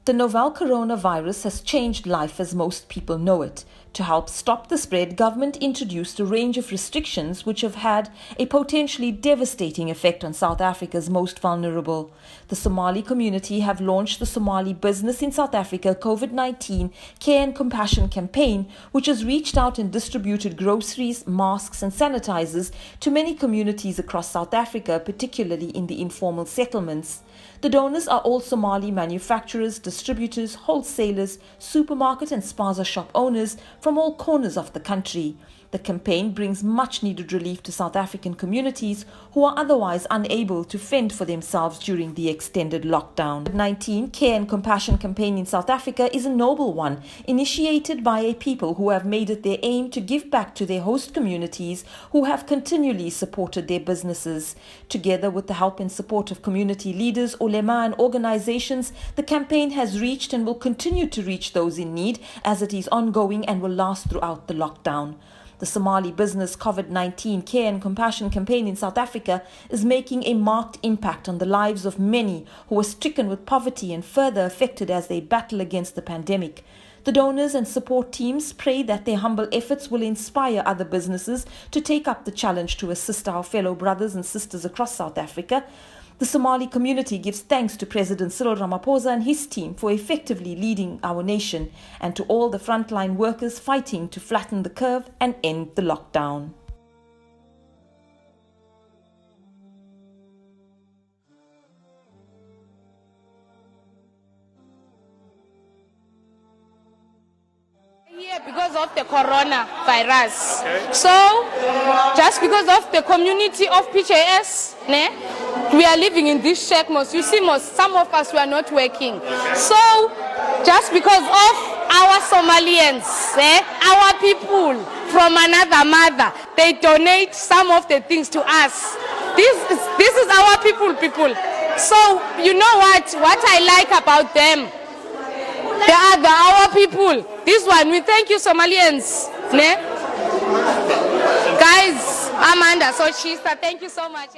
The novel coronavirus has changed life as most people know it. To help stop the spread, government introduced a range of restrictions which have had a potentially devastating effect on South Africa's most vulnerable. The Somali community have launched the Somali Business in South Africa COVID-19 Care and Compassion campaign, which has reached out and distributed groceries, masks and sanitizers to many communities across South Africa, particularly in the informal settlements. The donors are all Somali manufacturers, distributors, wholesalers, supermarket and spaza shop owners from all corners of the country. The campaign brings much needed relief to South African communities who are otherwise unable to fend for themselves during the extended lockdown. The COVID-19 Care and Compassion campaign in South Africa is a noble one, initiated by a people who have made it their aim to give back to their host communities who have continually supported their businesses. Together with the help and support of community leaders, ulema and organizations, the campaign has reached and will continue to reach those in need as it is ongoing and will last throughout the lockdown. The Somali Business COVID-19 Care and Compassion campaign in South Africa is making a marked impact on the lives of many who are stricken with poverty and further affected as they battle against the pandemic. The donors and support teams pray that their humble efforts will inspire other businesses to take up the challenge to assist our fellow brothers and sisters across South Africa. The Somali community gives thanks to President Cyril Ramaphosa and his team for effectively leading our nation, and to all the frontline workers fighting to flatten the curve and end the lockdown. Here because of the coronavirus. Okay. So, just because of the community of PJS, we are living in this shack most. You see, some of us were not working. So, just because of our Somalians, our people from another mother, they donate some of the things to us. This is our people. So, you know what I like about them? They are our people. This one, we thank you, Somalians. Guys, Amanda, so she's thank you so much.